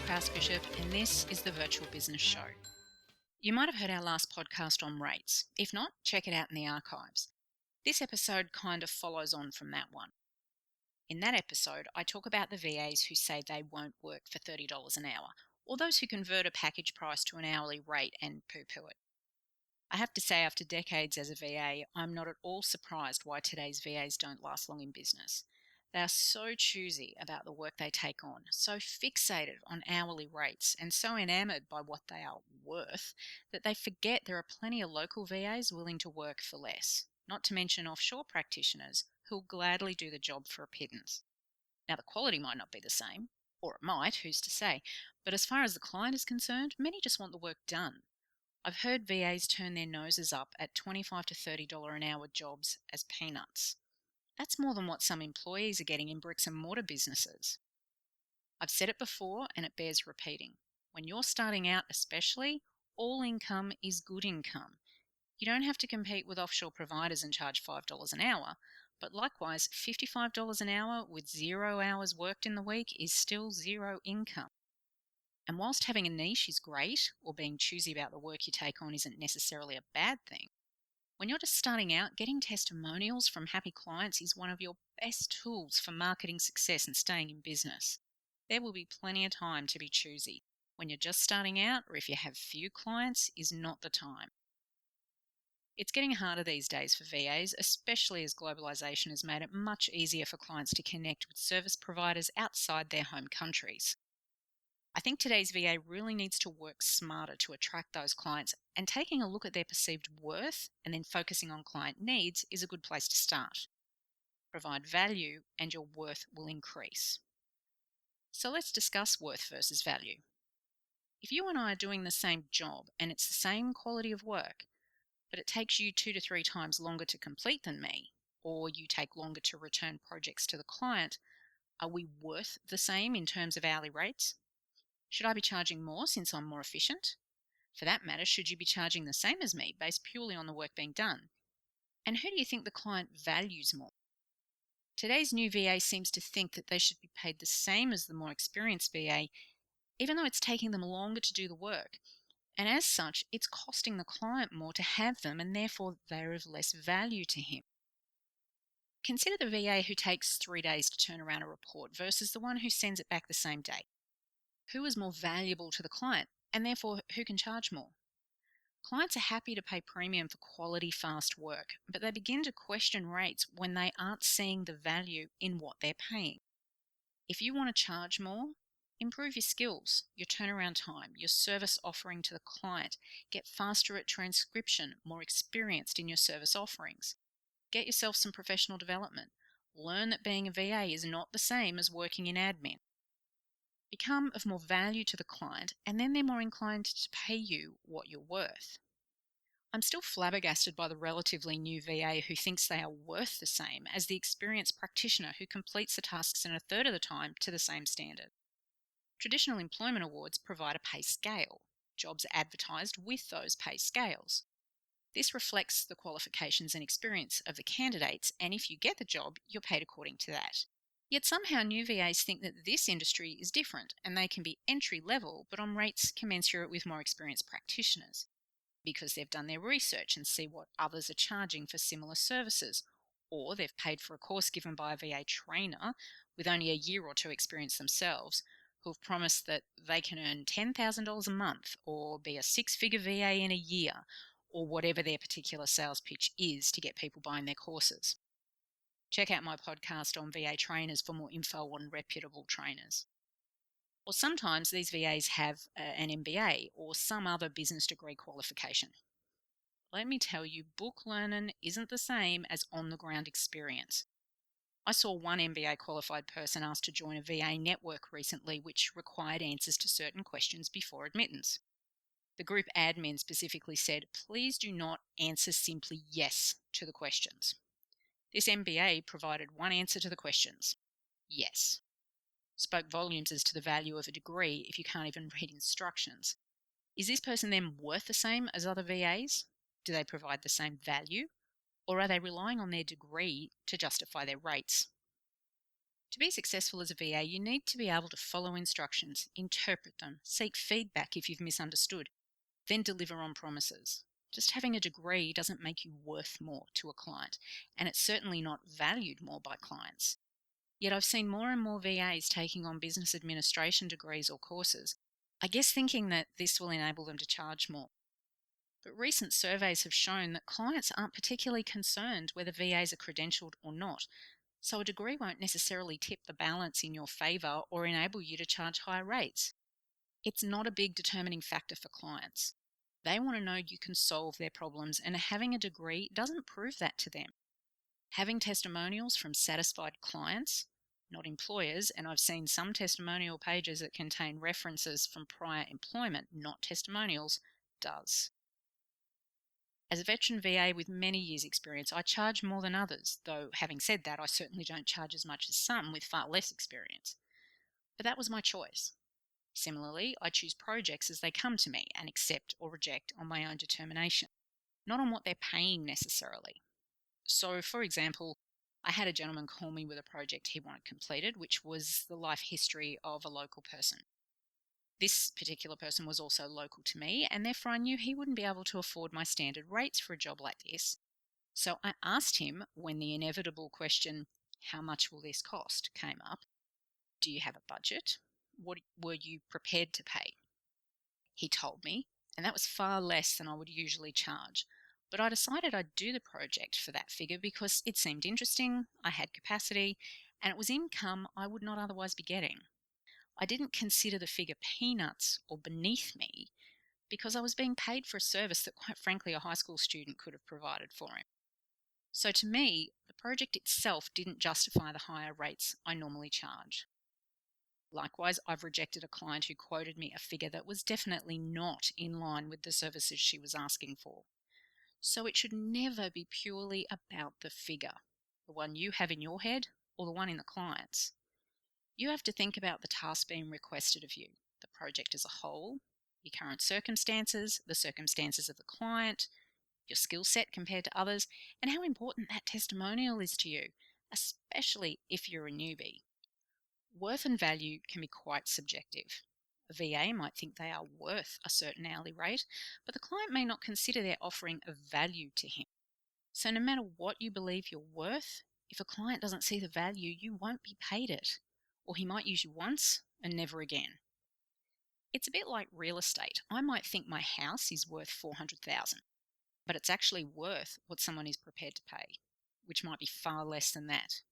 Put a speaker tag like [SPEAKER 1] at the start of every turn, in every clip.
[SPEAKER 1] Prowse-Bishop, and this is the Virtual Business Show. You might have heard our last podcast on rates. If not, check it out in the archives. This episode kind of follows on from that one. In that episode, I talk about the VAs who say they won't work for $30 an hour, or those who convert a package price to an hourly rate and poo-poo it. I have to say, after decades as a VA, I'm not at all surprised why today's VAs don't last long in business. They are so choosy about the work they take on, so fixated on hourly rates, and so enamoured by what they are worth that they forget there are plenty of local VAs willing to work for less, not to mention offshore practitioners who'll gladly do the job for a pittance. Now, the quality might not be the same, or it might, who's to say, but as far as the client is concerned, many just want the work done. I've heard VAs turn their noses up at $25 to $30 an hour jobs as peanuts. That's more than what some employees are getting in bricks and mortar businesses. I've said it before and it bears repeating. When you're starting out especially, all income is good income. You don't have to compete with offshore providers and charge $5 an hour, but likewise, $55 an hour with 0 hours worked in the week is still zero income. And whilst having a niche is great, or being choosy about the work you take on isn't necessarily a bad thing, when you're just starting out, getting testimonials from happy clients is one of your best tools for marketing success and staying in business. There will be plenty of time to be choosy. When you're just starting out, or if you have few clients, is not the time. It's getting harder these days for VAs, especially as globalisation has made it much easier for clients to connect with service providers outside their home countries. I think today's VA really needs to work smarter to attract those clients, and taking a look at their perceived worth and then focusing on client needs is a good place to start. Provide value and your worth will increase. So let's discuss worth versus value. If you and I are doing the same job and it's the same quality of work, but it takes you 2 to 3 times longer to complete than me, or you take longer to return projects to the client, are we worth the same in terms of hourly rates? Should I be charging more since I'm more efficient? For that matter, should you be charging the same as me based purely on the work being done? And who do you think the client values more? Today's new VA seems to think that they should be paid the same as the more experienced VA, even though it's taking them longer to do the work. And as such, it's costing the client more to have them, and therefore they're of less value to him. Consider the VA who takes 3 days to turn around a report versus the one who sends it back the same day. Who is more valuable to the client, and therefore who can charge more? Clients are happy to pay premium for quality, fast work, but they begin to question rates when they aren't seeing the value in what they're paying. If you want to charge more, improve your skills, your turnaround time, your service offering to the client. Get faster at transcription, more experienced in your service offerings. Get yourself some professional development. Learn that being a VA is not the same as working in admin. Become of more value to the client, and then they're more inclined to pay you what you're worth. I'm still flabbergasted by the relatively new VA who thinks they are worth the same as the experienced practitioner who completes the tasks in a third of the time to the same standard. Traditional employment awards provide a pay scale. Jobs are advertised with those pay scales. This reflects the qualifications and experience of the candidates, and if you get the job, you're paid according to that. Yet somehow new VAs think that this industry is different and they can be entry level but on rates commensurate with more experienced practitioners because they've done their research and see what others are charging for similar services, or they've paid for a course given by a VA trainer with only a year or two experience themselves who've promised that they can earn $10,000 a month or be a 6-figure VA in a year, or whatever their particular sales pitch is to get people buying their courses. Check out my podcast on VA trainers for more info on reputable trainers. Or sometimes these VAs have an MBA or some other business degree qualification. Let me tell you, book learning isn't the same as on-the-ground experience. I saw one MBA qualified person asked to join a VA network recently which required answers to certain questions before admittance. The group admin specifically said, please do not answer simply yes to the questions. This MBA provided one answer to the questions, yes. Spoke volumes as to the value of a degree if you can't even read instructions. Is this person then worth the same as other VAs? Do they provide the same value? Or are they relying on their degree to justify their rates? To be successful as a VA, you need to be able to follow instructions, interpret them, seek feedback if you've misunderstood, then deliver on promises. Just having a degree doesn't make you worth more to a client, and it's certainly not valued more by clients. Yet I've seen more and more VAs taking on business administration degrees or courses, I guess thinking that this will enable them to charge more. But recent surveys have shown that clients aren't particularly concerned whether VAs are credentialed or not, so a degree won't necessarily tip the balance in your favour or enable you to charge higher rates. It's not a big determining factor for clients. They want to know you can solve their problems, and having a degree doesn't prove that to them. Having testimonials from satisfied clients, not employers, and I've seen some testimonial pages that contain references from prior employment, not testimonials, does. As a veteran VA with many years' experience, I charge more than others, though having said that, I certainly don't charge as much as some with far less experience. But that was my choice. Similarly, I choose projects as they come to me and accept or reject on my own determination, not on what they're paying necessarily. So, for example, I had a gentleman call me with a project he wanted completed, which was the life history of a local person. This particular person was also local to me, and therefore I knew he wouldn't be able to afford my standard rates for a job like this. So I asked him when the inevitable question, "How much will this cost?" came up. "Do you have a budget? What were you prepared to pay?" He told me, and that was far less than I would usually charge. But I decided I'd do the project for that figure because it seemed interesting, I had capacity, and it was income I would not otherwise be getting. I didn't consider the figure peanuts or beneath me because I was being paid for a service that, quite frankly, a high school student could have provided for him. So to me, the project itself didn't justify the higher rates I normally charge. Likewise, I've rejected a client who quoted me a figure that was definitely not in line with the services she was asking for. So it should never be purely about the figure, the one you have in your head or the one in the client's. You have to think about the task being requested of you, the project as a whole, your current circumstances, the circumstances of the client, your skill set compared to others, and how important that testimonial is to you, especially if you're a newbie. Worth and value can be quite subjective. A VA might think they are worth a certain hourly rate, but the client may not consider they're offering of value to him. So no matter what you believe you're worth, if a client doesn't see the value, you won't be paid it, or he might use you once and never again. It's a bit like real estate. I might think my house is worth 400,000, but it's actually worth what someone is prepared to pay, which might be far less than that,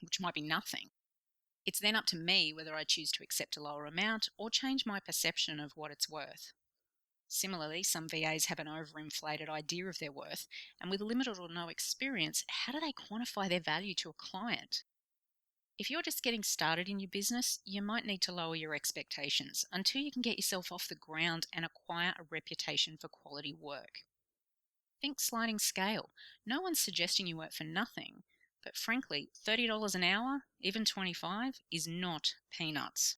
[SPEAKER 1] which might be nothing. It's then up to me whether I choose to accept a lower amount or change my perception of what it's worth. Similarly, some VAs have an overinflated idea of their worth, and with limited or no experience, how do they quantify their value to a client? If you're just getting started in your business, you might need to lower your expectations until you can get yourself off the ground and acquire a reputation for quality work. Think sliding scale. No one's suggesting you work for nothing, but frankly, $30 an hour, even 25, is not peanuts.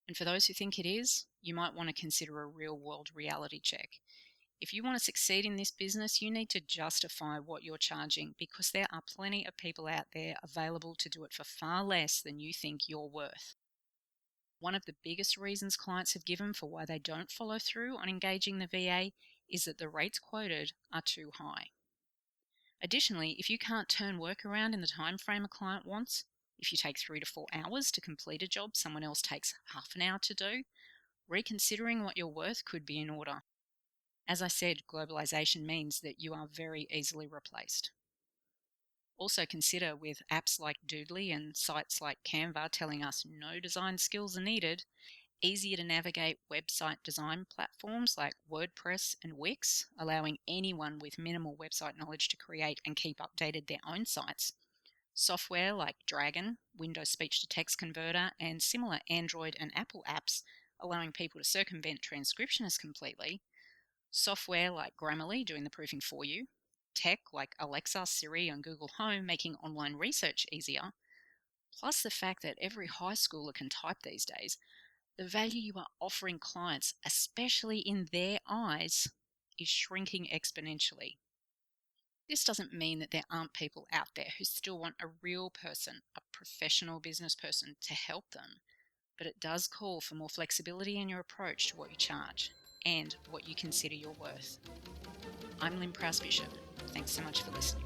[SPEAKER 1] And for those who think it is, you might want to consider a real-world reality check. If you want to succeed in this business, you need to justify what you're charging because there are plenty of people out there available to do it for far less than you think you're worth. One of the biggest reasons clients have given for why they don't follow through on engaging the VA is that the rates quoted are too high. Additionally, if you can't turn work around in the time frame a client wants, if you take 3 to 4 hours to complete a job someone else takes half an hour to do, reconsidering what you're worth could be in order. As I said, globalisation means that you are very easily replaced. Also consider with apps like Doodly and sites like Canva telling us no design skills are needed, easier to navigate website design platforms like WordPress and Wix, allowing anyone with minimal website knowledge to create and keep updated their own sites. Software like Dragon, Windows speech to text converter, and similar Android and Apple apps allowing people to circumvent transcriptionists completely. Software like Grammarly doing the proofing for you. Tech like Alexa, Siri, and Google Home making online research easier. Plus the fact that every high schooler can type these days, the value you are offering clients, especially in their eyes, is shrinking exponentially. This doesn't mean that there aren't people out there who still want a real person, a professional business person to help them, but it does call for more flexibility in your approach to what you charge and what you consider your worth. I'm Lynn Prowse-Bishop. Thanks so much for listening.